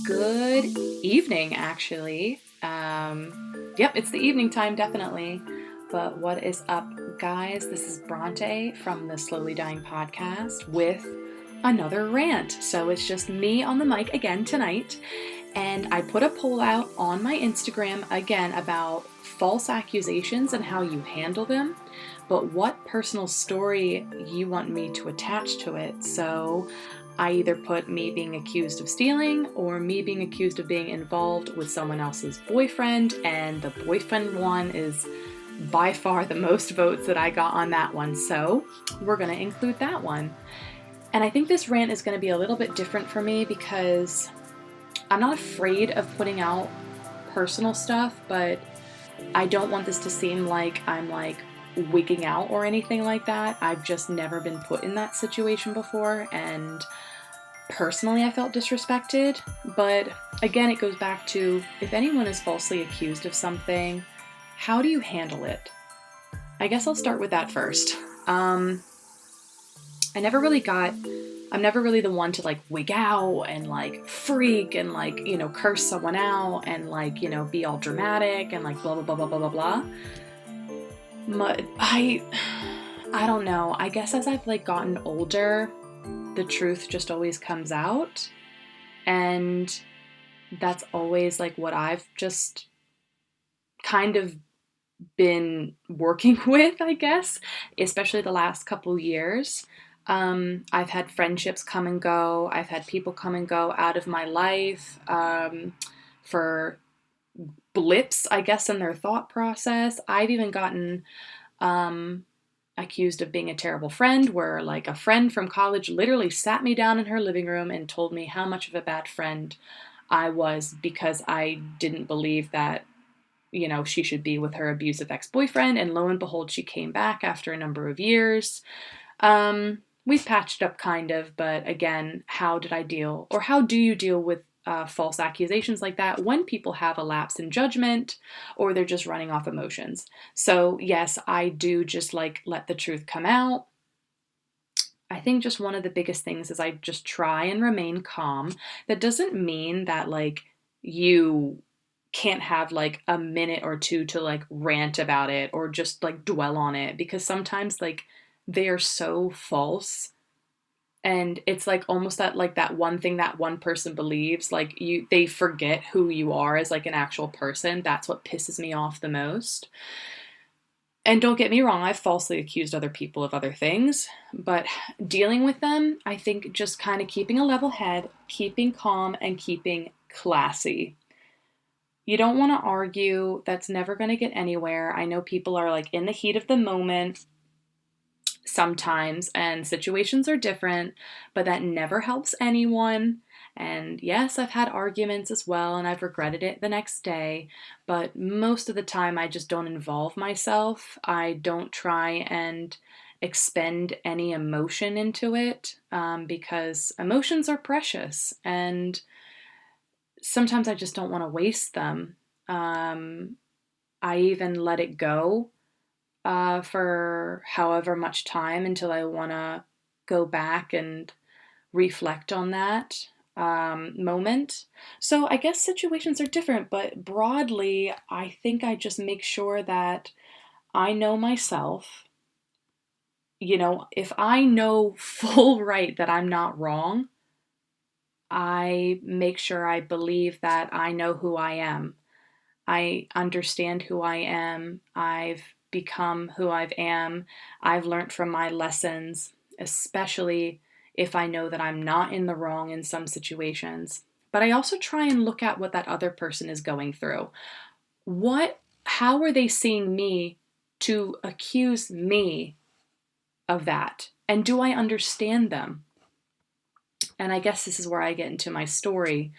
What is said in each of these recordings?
Good evening, actually. Yep, it's the evening time, definitely. But what is up, guys? This is Bronte from the Slowly Dying podcast with another rant. So it's just me on the mic again tonight. And I put a poll out on my Instagram again about false accusations and how you handle them, but what personal story you want me to attach to it. So I either put me being accused of stealing or me being accused of being involved with someone else's boyfriend, and the boyfriend one is by far the most votes that I got on that one. So we're going to include that one. And I think this rant is going to be a little bit different for me because I'm not afraid of putting out personal stuff, but I don't want this to seem like I'm wigging out or anything like that. I've just never been put in that situation before, and personally I felt disrespected. But again, it goes back to, if anyone is falsely accused of something, how do you handle it? I guess I'll start with that first. I'm never really the one to wig out and freak and curse someone out and be all dramatic and blah blah blah blah blah blah blah. But I don't know. I guess as I've gotten older, the truth just always comes out, and that's always what I've just kind of been working with, I guess, especially the last couple years. I've had friendships come and go. I've had people come and go out of my life for blips, I guess, in their thought process. I've even gotten accused of being a terrible friend, where a friend from college literally sat me down in her living room and told me how much of a bad friend I was because I didn't believe that she should be with her abusive ex-boyfriend, and lo and behold, she came back after a number of years. We've patched up kind of, but again, how do you deal with false accusations like that when people have a lapse in judgment or they're just running off emotions? So yes, I do just let the truth come out. I think just one of the biggest things is I just try and remain calm. That doesn't mean that you can't have a minute or two to rant about it or just dwell on it, because sometimes they are so false, and it's almost that one thing that one person believes, they forget who you are as an actual person. That's what pisses me off the most. And don't get me wrong, I've falsely accused other people of other things, but dealing with them, I think just kind of keeping a level head, keeping calm, and keeping classy. You don't want to argue. That's never going to get anywhere. I know people are in the heat of the moment sometimes, and situations are different, but that never helps anyone. And yes, I've had arguments as well, and I've regretted it the next day, but most of the time I just don't involve myself. I don't try and expend any emotion into it, because emotions are precious, and sometimes I just don't want to waste them. I even let it go for however much time until I want to go back and reflect on that moment. So I guess situations are different, but broadly, I think I just make sure that I know myself. If I know full right that I'm not wrong, I make sure I believe that I know who I am. I understand who I am. I've become who I am. I've learned from my lessons, especially if I know that I'm not in the wrong in some situations. But I also try and look at what that other person is going through. How are they seeing me to accuse me of that? And do I understand them? And I guess this is where I get into my story,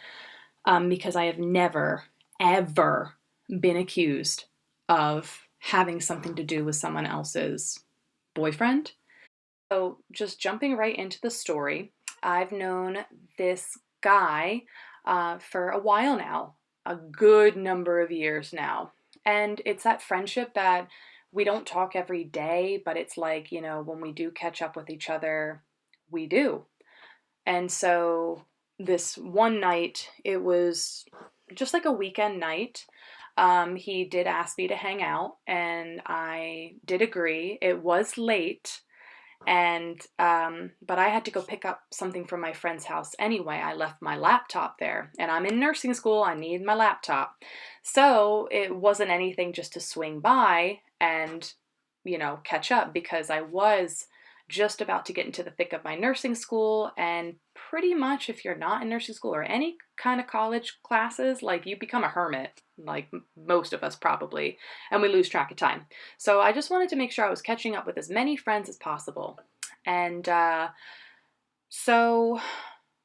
because I have never, ever been accused of having something to do with someone else's boyfriend. So just jumping right into the story, I've known this guy for a while now, a good number of years now. And it's that friendship that we don't talk every day, but it's when we do catch up with each other, we do. And so this one night, it was just like a weekend night. He did ask me to hang out, and I did agree. It was late, and but I had to go pick up something from my friend's house anyway. I left my laptop there, and I'm in nursing school. I need my laptop, so it wasn't anything just to swing by and catch up, because I was just about to get into the thick of my nursing school. And pretty much, if you're not in nursing school or any kind of college classes, like, you become a hermit, like most of us probably, and we lose track of time. So I just wanted to make sure I was catching up with as many friends as possible. And so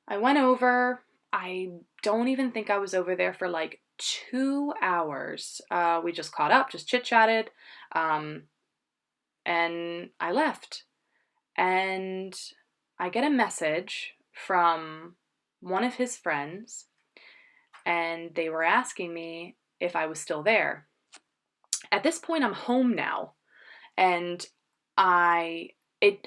I went over. I don't even think I was over there for like 2 hours. We just caught up, just chit chatted, and I left. And I get a message from one of his friends, and they were asking me if I was still there. At this point, I'm home now, and I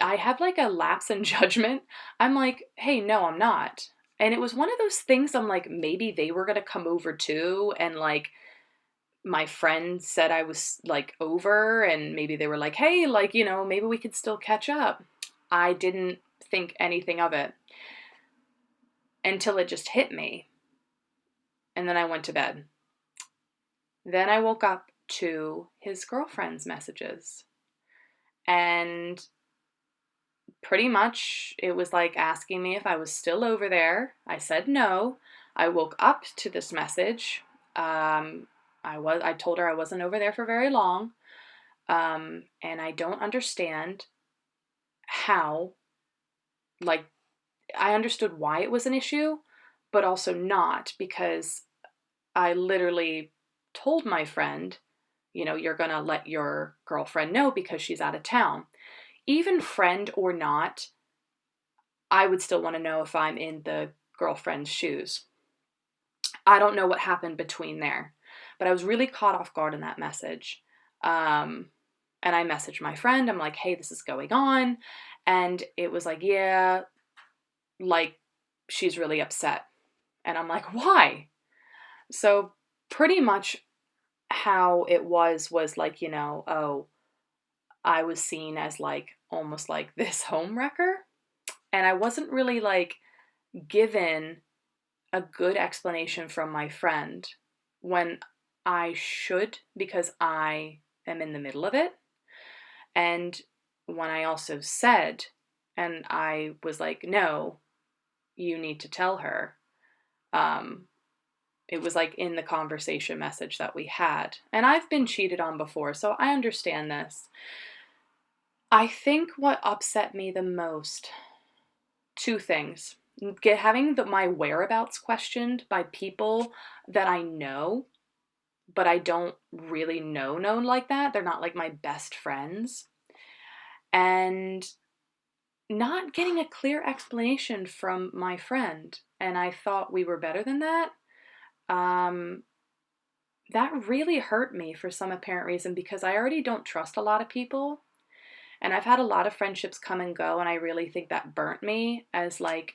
I have like a lapse in judgment. I'm like, hey, no, I'm not. And it was one of those things, I'm like, maybe they were gonna come over too, and like my friend said I was like over, and maybe they were like, hey, like, maybe we could still catch up. I didn't think anything of it until it just hit me. And then I went to bed. Then I woke up to his girlfriend's messages. And pretty much it was like asking me if I was still over there. I said no. I woke up to this message. I told her I wasn't over there for very long. And I don't understand how, like, I understood why it was an issue, but also not, because I literally told my friend, you're going to let your girlfriend know because she's out of town. Even friend or not, I would still want to know if I'm in the girlfriend's shoes. I don't know what happened between there, but I was really caught off guard in that message. And I messaged my friend. I'm like, hey, this is going on. And it was like, yeah, like, she's really upset. And I'm like, why? So pretty much how it was like, oh, I was seen as like almost like this home wrecker. And I wasn't really like given a good explanation from my friend, when I should, because I am in the middle of it. And when I also said, and I was like, no, you need to tell her. It was like in the conversation message that we had. And I've been cheated on before, so I understand this. I think what upset me the most, two things. Having my whereabouts questioned by people that I know, but I don't really know known like that. They're not like my best friends. And not getting a clear explanation from my friend. And I thought we were better than that. That really hurt me for some apparent reason, because I already don't trust a lot of people. And I've had a lot of friendships come and go, and I really think that burnt me as like,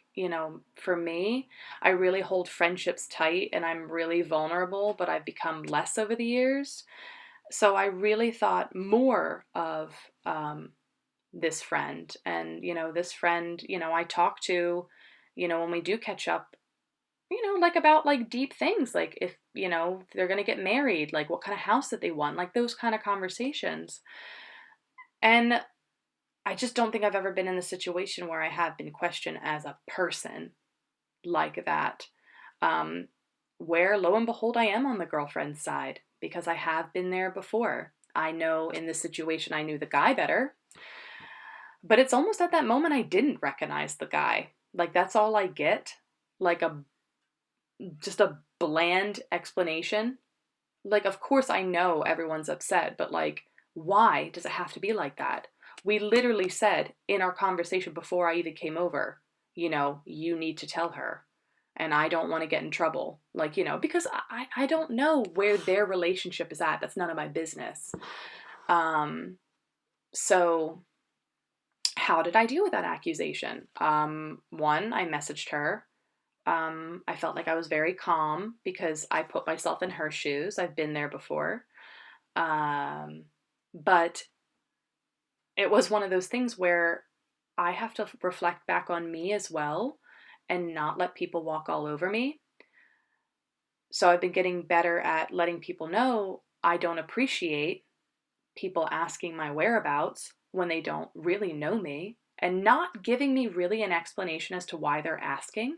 for me, I really hold friendships tight and I'm really vulnerable, but I've become less over the years. So I really thought more of this friend. And, this friend, I talk to, when we do catch up, like about like deep things, like if, they're going to get married, like what kind of house that they want, like those kind of conversations. And I just don't think I've ever been in the situation where I have been questioned as a person like that. Where lo and behold, I am on the girlfriend's side, because I have been there before. I know in this situation, I knew the guy better, but it's almost at that moment I didn't recognize the guy. Like, that's all I get. Like just a bland explanation. Like, of course I know everyone's upset, but like, why does it have to be like that? We literally said in our conversation before I even came over, you need to tell her. And I don't want to get in trouble. Like, because I don't know where their relationship is at. That's none of my business. So how did I deal with that accusation? One, I messaged her. I felt like I was very calm because I put myself in her shoes. I've been there before. Um, but it was one of those things where I have to reflect back on me as well and not let people walk all over me. So I've been getting better at letting people know I don't appreciate people asking my whereabouts when they don't really know me and not giving me really an explanation as to why they're asking.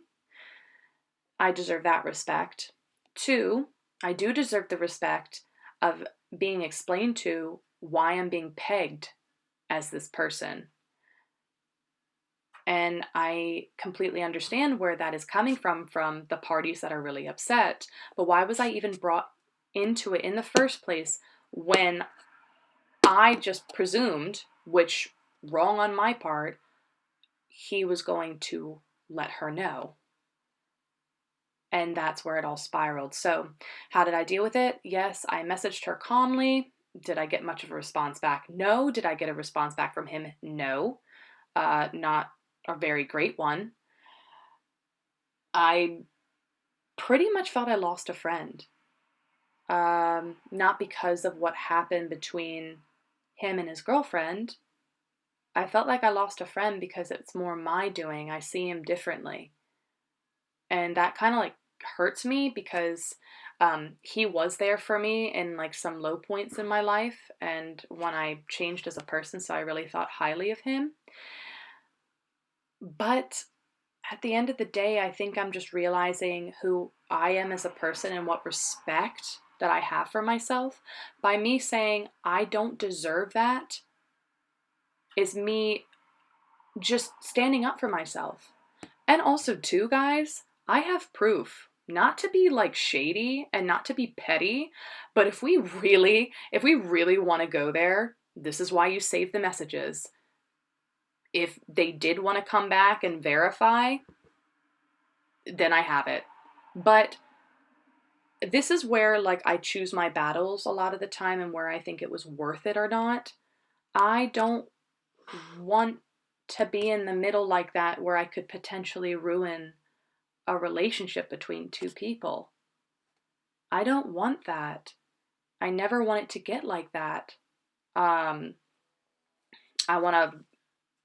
I deserve that respect. Two, I do deserve the respect of being explained to why I'm being pegged as this person. And I completely understand where that is coming from the parties that are really upset. But why was I even brought into it in the first place when I just presumed, which wrong on my part, he was going to let her know. And that's where it all spiraled. So, how did I deal with it? Yes, I messaged her calmly. Did I get much of a response back? No. Did I get a response back from him? No. Not a very great one. I pretty much felt I lost a friend. Not because of what happened between him and his girlfriend. I felt like I lost a friend because it's more my doing. I see him differently. And that kind of like hurts me because he was there for me in like some low points in my life and when I changed as a person, so I really thought highly of him. But at the end of the day, I think I'm just realizing who I am as a person and what respect that I have for myself. By me saying I don't deserve that is me just standing up for myself. And also, too, guys, I have proof. Not to be like shady and not to be petty, but if we really want to go there, this is why you save the messages. If they did want to come back and verify, then I have it. But this is where like I choose my battles a lot of the time and where I think it was worth it or not. I don't want to be in the middle like that where I could potentially ruin a relationship between two people. I don't want that. I never want it to get like that. Um, I want to,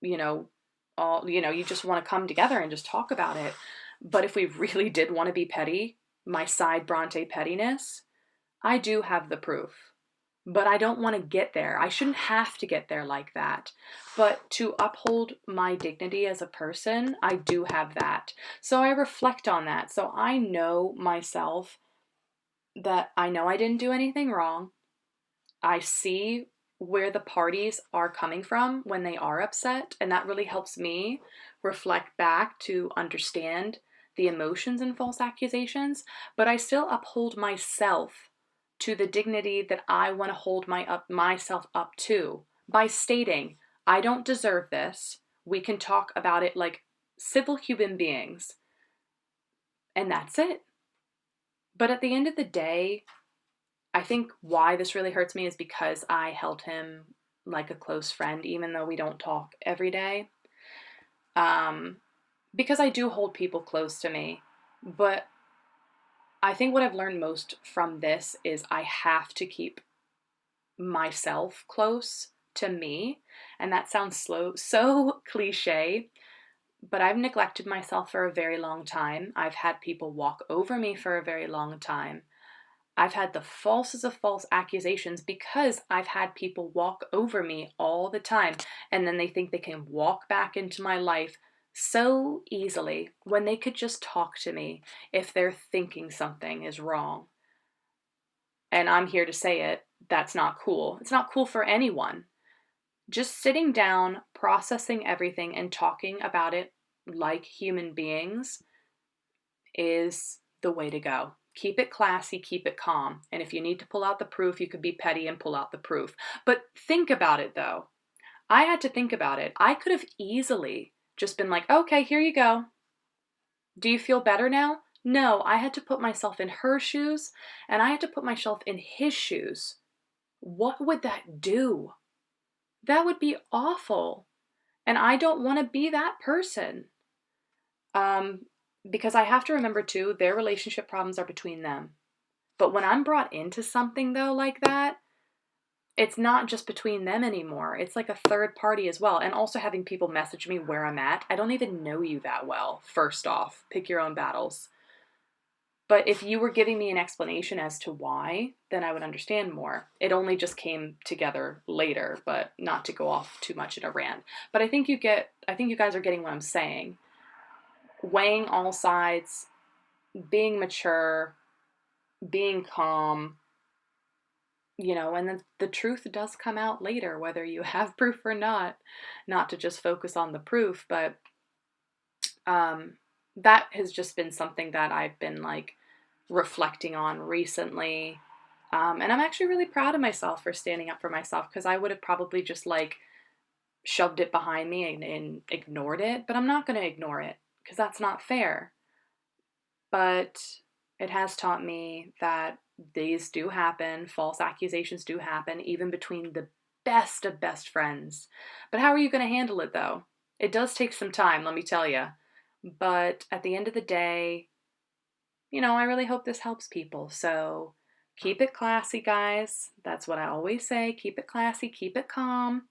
you know, you just want to come together and just talk about it. But if we really did want to be petty, my side Bronte pettiness, I do have the proof. But I don't want to get there. I shouldn't have to get there like that. But to uphold my dignity as a person, I do have that. So I reflect on that. So I know myself that I know I didn't do anything wrong. I see where the parties are coming from when they are upset, and that really helps me reflect back to understand the emotions in false accusations, but I still uphold myself to the dignity that I want to hold myself up to by stating, I don't deserve this. We can talk about it like civil human beings, and that's it. But at the end of the day, I think why this really hurts me is because I held him like a close friend, even though we don't talk every day. Um, because I do hold people close to me. But I think what I've learned most from this is I have to keep myself close to me. And that sounds so cliche, but I've neglected myself for a very long time. I've had people walk over me for a very long time. I've had the falsest of false accusations because I've had people walk over me all the time. And then they think they can walk back into my life so easily when they could just talk to me if they're thinking something is wrong. And I'm here to say it. That's not cool. It's not cool for anyone. Just sitting down, processing everything, and talking about it like human beings is the way to go. Keep it classy, keep it calm. And if you need to pull out the proof, you could be petty and pull out the proof. But think about it though. I had to think about it. I could have easily just been like, okay, here you go. Do you feel better now? No, I had to put myself in her shoes and I had to put myself in his shoes. What would that do? That would be awful. And I don't want to be that person. because I have to remember too, their relationship problems are between them. But when I'm brought into something though like that, it's not just between them anymore. It's like a third party as well. And also having people message me where I'm at. I don't even know you that well, first off. Pick your own battles. But if you were giving me an explanation as to why, then I would understand more. It only just came together later, but not to go off too much in a rant. But I think you guys are getting what I'm saying. Weighing all sides, being mature, being calm, and then the truth does come out later, whether you have proof or not to just focus on the proof, but that has just been something that I've been like reflecting on recently. And I'm actually really proud of myself for standing up for myself, because I would have probably just like shoved it behind me and ignored it, but I'm not going to ignore it because that's not fair. But it has taught me that these do happen. False accusations do happen, even between the best of best friends. But how are you going to handle it, though? It does take some time, let me tell you. But at the end of the day, I really hope this helps people. So keep it classy, guys. That's what I always say. Keep it classy, keep it calm,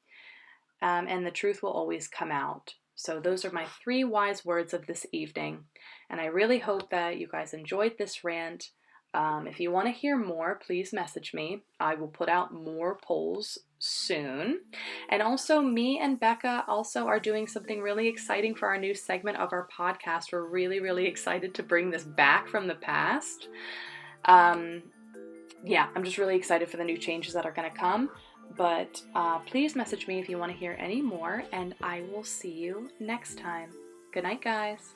and the truth will always come out. So those are my 3 wise words of this evening. And I really hope that you guys enjoyed this rant. If you want to hear more, please message me. I will put out more polls soon. And also, me and Becca also are doing something really exciting for our new segment of our podcast. We're really, really excited to bring this back from the past. Yeah, I'm just really excited for the new changes that are going to come. But please message me if you want to hear any more, and I will see you next time. Good night, guys.